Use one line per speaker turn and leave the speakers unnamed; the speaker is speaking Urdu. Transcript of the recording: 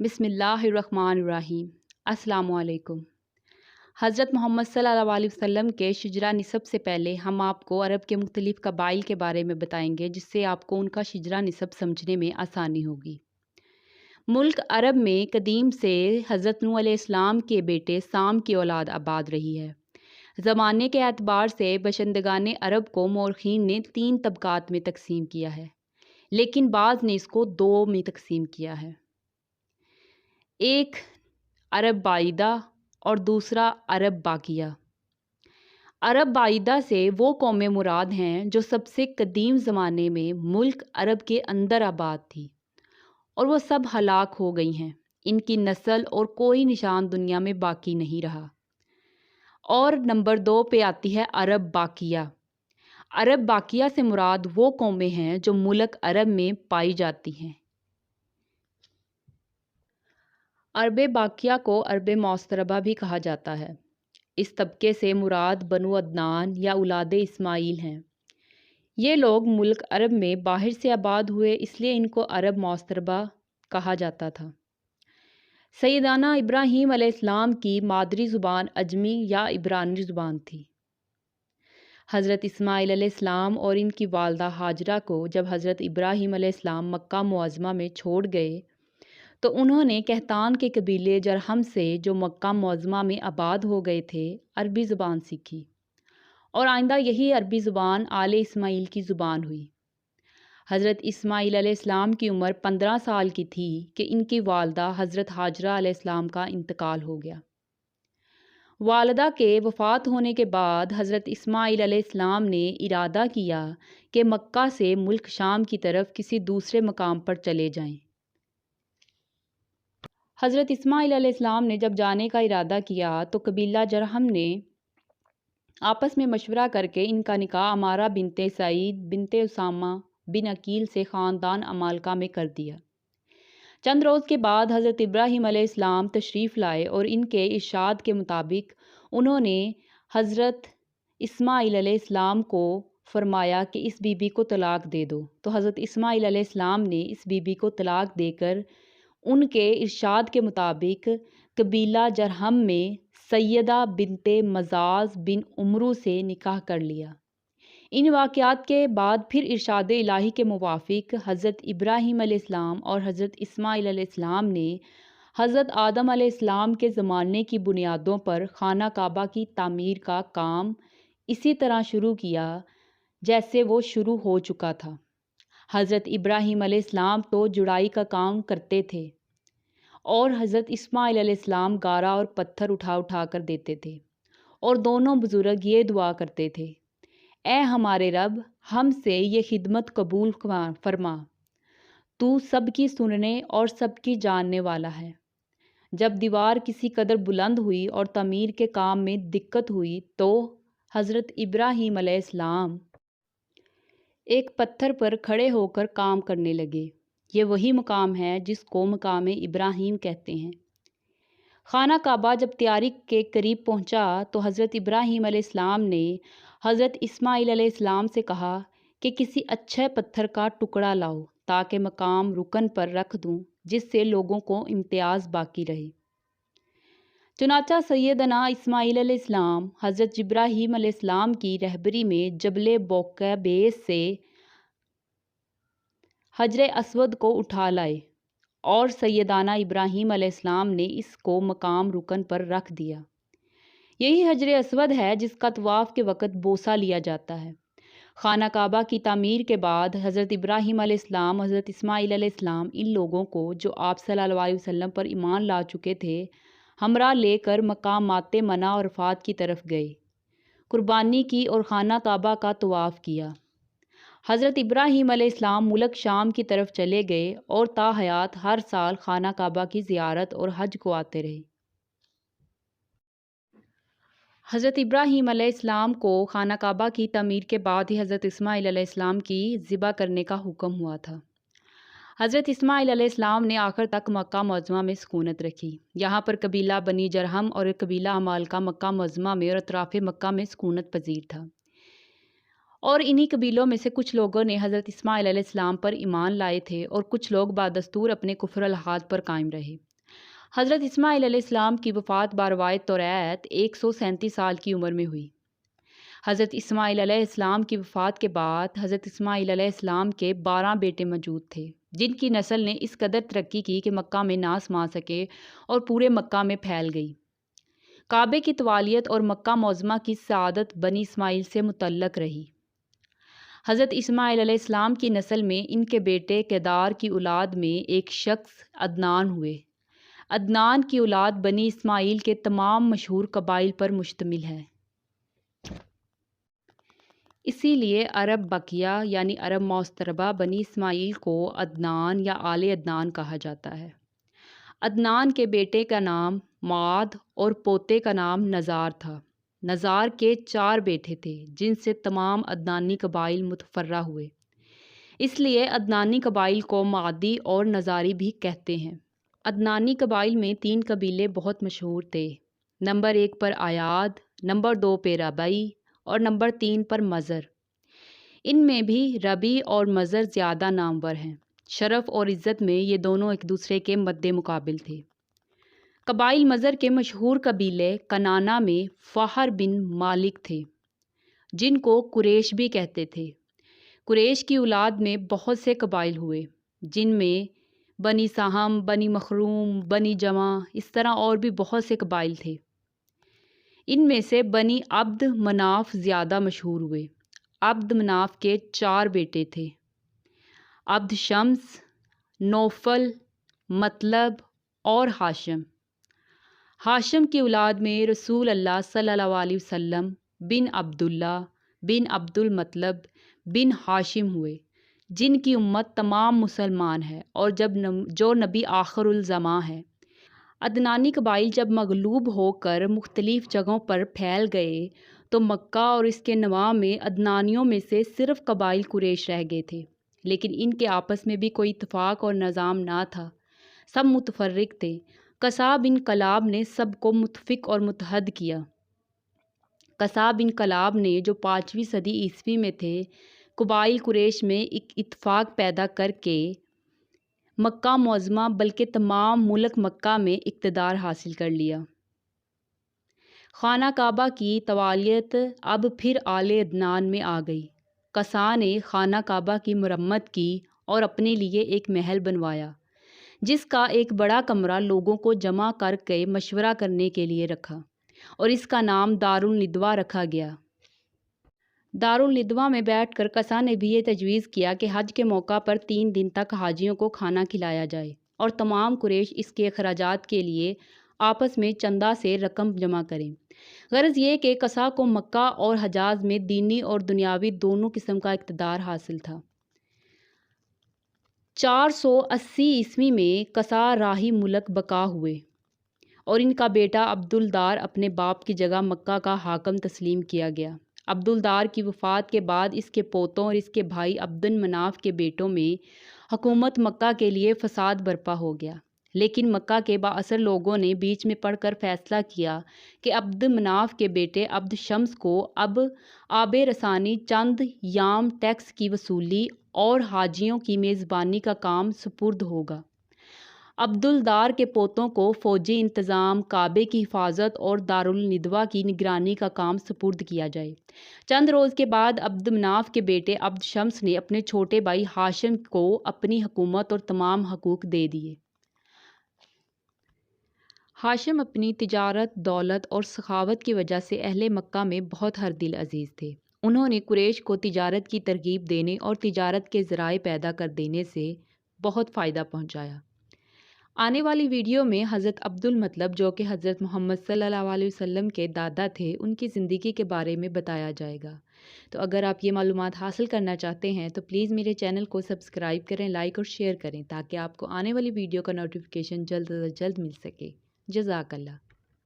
بسم اللہ الرحمن الرحیم۔ السلام علیکم۔ حضرت محمد صلی اللہ علیہ وسلم کے شجرہ نسب سے پہلے ہم آپ کو عرب کے مختلف قبائل کے بارے میں بتائیں گے، جس سے آپ کو ان کا شجرہ نسب سمجھنے میں آسانی ہوگی۔ ملک عرب میں قدیم سے حضرت نوح علیہ السلام کے بیٹے سام کی اولاد آباد رہی ہے۔ زمانے کے اعتبار سے باشندگان عرب کو مورخین نے 3 طبقات میں تقسیم کیا ہے، لیکن بعض نے اس کو 2 میں تقسیم کیا ہے۔ ایک عرب بعیدہ اور دوسرا عرب باقیہ۔ عرب بعیدہ سے وہ قومیں مراد ہیں جو سب سے قدیم زمانے میں ملک عرب کے اندر آباد تھی اور وہ سب ہلاک ہو گئی ہیں۔ ان کی نسل اور کوئی نشان دنیا میں باقی نہیں رہا۔ اور نمبر 2 پہ آتی ہے عرب باقیہ۔ عرب باقیہ سے مراد وہ قومیں ہیں جو ملک عرب میں پائی جاتی ہیں۔ عرب باقیہ کو عرب مستربہ بھی کہا جاتا ہے۔ اس طبقے سے مراد بنو عدنان یا اولاد اسماعیل ہیں۔ یہ لوگ ملک عرب میں باہر سے آباد ہوئے، اس لیے ان کو عرب مستربہ کہا جاتا تھا۔ سیدنا ابراہیم علیہ السلام کی مادری زبان عجمی یا عبرانی زبان تھی۔ حضرت اسماعیل علیہ السلام اور ان کی والدہ ہاجرہ کو جب حضرت ابراہیم علیہ السلام مکہ معظمہ میں چھوڑ گئے تو انہوں نے قحطان کے قبیلے جرہم سے، جو مکہ معظمہ میں آباد ہو گئے تھے، عربی زبان سیکھی اور آئندہ یہی عربی زبان آل اسماعیل کی زبان ہوئی۔ حضرت اسماعیل علیہ السلام کی عمر 15 سال کی تھی کہ ان کی والدہ حضرت ہاجرہ علیہ السلام کا انتقال ہو گیا۔ والدہ کے وفات ہونے کے بعد حضرت اسماعیل علیہ السلام نے ارادہ کیا کہ مکہ سے ملک شام کی طرف کسی دوسرے مقام پر چلے جائیں۔ حضرت اسماعیل علیہ السلام نے جب جانے کا ارادہ کیا تو قبیلہ جرہم نے آپس میں مشورہ کر کے ان کا نکاح عمارہ بنت سعید بنت اسامہ بن عقیل سے خاندان عمالقہ میں کر دیا۔ چند روز کے بعد حضرت ابراہیم علیہ السلام تشریف لائے اور ان کے ارشاد کے مطابق انہوں نے حضرت اسماعیل علیہ السلام کو فرمایا کہ اس بی بی کو طلاق دے دو، تو حضرت اسماعیل علیہ السلام نے اس بی بی کو طلاق دے کر ان کے ارشاد کے مطابق قبیلہ جرہم میں سیدہ بنت مزاز بن عمرو سے نکاح کر لیا۔ ان واقعات کے بعد پھر ارشاد الہی کے موافق حضرت ابراہیم علیہ السلام اور حضرت اسماعیل علیہ السلام نے حضرت آدم علیہ السلام کے زمانے کی بنیادوں پر خانہ کعبہ کی تعمیر کا کام اسی طرح شروع کیا جیسے وہ شروع ہو چکا تھا۔ حضرت ابراہیم علیہ السلام تو جڑائی کا کام کرتے تھے اور حضرت اسماعیل علیہ السلام گارا اور پتھر اٹھا اٹھا کر دیتے تھے، اور دونوں بزرگ یہ دعا کرتے تھے، اے ہمارے رب، ہم سے یہ خدمت قبول فرما، تو سب کی سننے اور سب کی جاننے والا ہے۔ جب دیوار کسی قدر بلند ہوئی اور تعمیر کے کام میں دقت ہوئی تو حضرت ابراہیم علیہ السلام ایک پتھر پر کھڑے ہو کر کام کرنے لگے۔ یہ وہی مقام ہے جس کو مقام ابراہیم کہتے ہیں۔ خانہ کعبہ جب تیاری کے قریب پہنچا تو حضرت ابراہیم علیہ السلام نے حضرت اسماعیل علیہ السلام سے کہا کہ کسی اچھے پتھر کا ٹکڑا لاؤ تاکہ مقام رکن پر رکھ دوں، جس سے لوگوں کو امتیاز باقی رہے۔ چنانچہ سیدنا اسماعیل علیہ السلام حضرت ابراہیم علیہ السلام کی رہبری میں جبل بوقع بیس سے حجر اسود کو اٹھا لائے اور سیدنا ابراہیم علیہ السلام نے اس کو مقام رکن پر رکھ دیا۔ یہی حجر اسود ہے جس کا طواف کے وقت بوسہ لیا جاتا ہے۔ خانہ کعبہ کی تعمیر کے بعد حضرت ابراہیم علیہ السلام، حضرت اسماعیل علیہ السلام ان لوگوں کو جو آپ صلی اللہ علیہ وسلم پر ایمان لا چکے تھے ہمراہ لے کر مقامات منی اور عرفات کی طرف گئے، قربانی کی اور خانہ کعبہ کا طواف کیا۔ حضرت ابراہیم علیہ السلام ملک شام کی طرف چلے گئے اور تا حیات ہر سال خانہ کعبہ کی زیارت اور حج کو آتے رہے۔ حضرت ابراہیم علیہ السلام کو خانہ کعبہ کی تعمیر کے بعد ہی حضرت اسماعیل علیہ السلام کی ذبح کرنے کا حکم ہوا تھا۔ حضرت اسماعیل علیہ السلام نے آخر تک مکہ معظمہ میں سکونت رکھی۔ یہاں پر قبیلہ بنی جرہم اور قبیلہ عمالقہ مکہ معظمہ میں اور اطراف مکہ میں سکونت پذیر تھا، اور انہی قبیلوں میں سے کچھ لوگوں نے حضرت اسماعیل علیہ السلام پر ایمان لائے تھے اور کچھ لوگ بادستور اپنے کفر الحاد پر قائم رہے۔ حضرت اسماعیل علیہ السلام کی وفات باروائے توریت 137 سال کی عمر میں ہوئی۔ حضرت اسماعیل علیہ السلام کی وفات کے بعد حضرت اسماعیل علیہ السلام کے 12 بیٹے موجود تھے، جن کی نسل نے اس قدر ترقی کی کہ مکہ میں نہ سما سکے اور پورے مکہ میں پھیل گئی۔ کعبے کی طوالیت اور مکہ معظمہ کی سعادت بنی اسماعیل سے متعلق رہی۔ حضرت اسماعیل علیہ السلام کی نسل میں ان کے بیٹے کیدار کی اولاد میں ایک شخص عدنان ہوئے۔ عدنان کی اولاد بنی اسماعیل کے تمام مشہور قبائل پر مشتمل ہے۔ اسی لیے عرب بقیہ یعنی عرب مستعربہ بنی اسماعیل کو عدنان یا آل عدنان کہا جاتا ہے۔ عدنان کے بیٹے کا نام معاد اور پوتے کا نام نزار تھا۔ نزار کے 4 بیٹے تھے جن سے تمام عدنانی قبائل متفرع ہوئے، اس لیے عدنانی قبائل کو معادی اور نزاری بھی کہتے ہیں۔ عدنانی قبائل میں 3 قبیلے بہت مشہور تھے، نمبر 1 پر عیاد، نمبر 2 پہ ربعی اور نمبر 3 پر مزر۔ ان میں بھی ربی اور مزر زیادہ نامور ہیں۔ شرف اور عزت میں یہ دونوں ایک دوسرے کے مد مقابل تھے۔ قبائل مزر کے مشہور قبیلے کنانا میں فہر بن مالک تھے، جن کو قریش بھی کہتے تھے۔ قریش کی اولاد میں بہت سے قبائل ہوئے، جن میں بنی سہم، بنی مخروم، بنی جمع، اس طرح اور بھی بہت سے قبائل تھے۔ ان میں سے بنی عبد مناف زیادہ مشہور ہوئے۔ عبد مناف کے 4 بیٹے تھے، عبد شمس، نوفل، مطلب اور ہاشم۔ ہاشم کی اولاد میں رسول اللہ صلی اللہ علیہ وسلم بن عبداللہ بن عبد المطلب بن ہاشم ہوئے، جن کی امت تمام مسلمان ہے اور جو نبی آخر الزماں ہے۔ عدنانی قبائل جب مغلوب ہو کر مختلف جگہوں پر پھیل گئے تو مکہ اور اس کے نواح میں عدنانیوں میں سے صرف قبائل قریش رہ گئے تھے، لیکن ان کے آپس میں بھی کوئی اتفاق اور نظام نہ تھا، سب متفرق تھے۔ قصا بن کلاب نے سب کو متفق اور متحد کیا۔ قصا بن کلاب نے جو 5ویں صدی عیسوی میں تھے، قبائل قریش میں ایک اتفاق پیدا کر کے مکہ معظمہ بلکہ تمام ملک مکہ میں اقتدار حاصل کر لیا۔ خانہ کعبہ کی طوالیت اب پھر آل عدنان میں آ گئی۔ قصا نے خانہ کعبہ کی مرمت کی اور اپنے لیے ایک محل بنوایا، جس کا ایک بڑا کمرہ لوگوں کو جمع کر کے مشورہ کرنے کے لیے رکھا اور اس کا نام دارالندوہ رکھا گیا۔ دارالندوہ میں بیٹھ کر قصا نے بھی یہ تجویز کیا کہ حج کے موقع پر 3 دن تک حاجیوں کو کھانا کھلایا جائے اور تمام قریش اس کے اخراجات کے لیے آپس میں چندہ سے رقم جمع کریں۔ غرض یہ کہ قصا کو مکہ اور حجاز میں دینی اور دنیاوی دونوں قسم کا اقتدار حاصل تھا۔ 480 عیسوی میں قصا راہی ملک بقا ہوئے اور ان کا بیٹا عبدالدار اپنے باپ کی جگہ مکہ کا حاکم تسلیم کیا گیا۔ عبدالدار کی وفات کے بعد اس کے پوتوں اور اس کے بھائی عبد مناف کے بیٹوں میں حکومت مکہ کے لیے فساد برپا ہو گیا، لیکن مکہ کے بااثر لوگوں نے بیچ میں پڑھ کر فیصلہ کیا کہ عبد مناف کے بیٹے عبد شمس کو اب آب رسانی، چند یام ٹیکس کی وصولی اور حاجیوں کی میزبانی کا کام سپرد ہوگا۔ عبدالدار کے پوتوں کو فوجی انتظام، کعبے کی حفاظت اور دارالندوہ کی نگرانی کا کام سپرد کیا جائے۔ چند روز کے بعد عبد مناف کے بیٹے عبد شمس نے اپنے چھوٹے بھائی ہاشم کو اپنی حکومت اور تمام حقوق دے دیے۔ ہاشم اپنی تجارت، دولت اور سخاوت کی وجہ سے اہل مکہ میں بہت ہردل عزیز تھے۔ انہوں نے قریش کو تجارت کی ترغیب دینے اور تجارت کے ذرائع پیدا کر دینے سے بہت فائدہ پہنچایا۔ آنے والی ویڈیو میں حضرت عبد المطلب جو کہ حضرت محمد صلی اللہ علیہ وسلم کے دادا تھے، ان کی زندگی کے بارے میں بتایا جائے گا۔ تو اگر آپ یہ معلومات حاصل کرنا چاہتے ہیں تو پلیز میرے چینل کو سبسکرائب کریں، لائک اور شیئر کریں تاکہ آپ کو آنے والی ویڈیو کا نوٹیفیکیشن جلد از جلد مل سکے۔ جزاک اللہ۔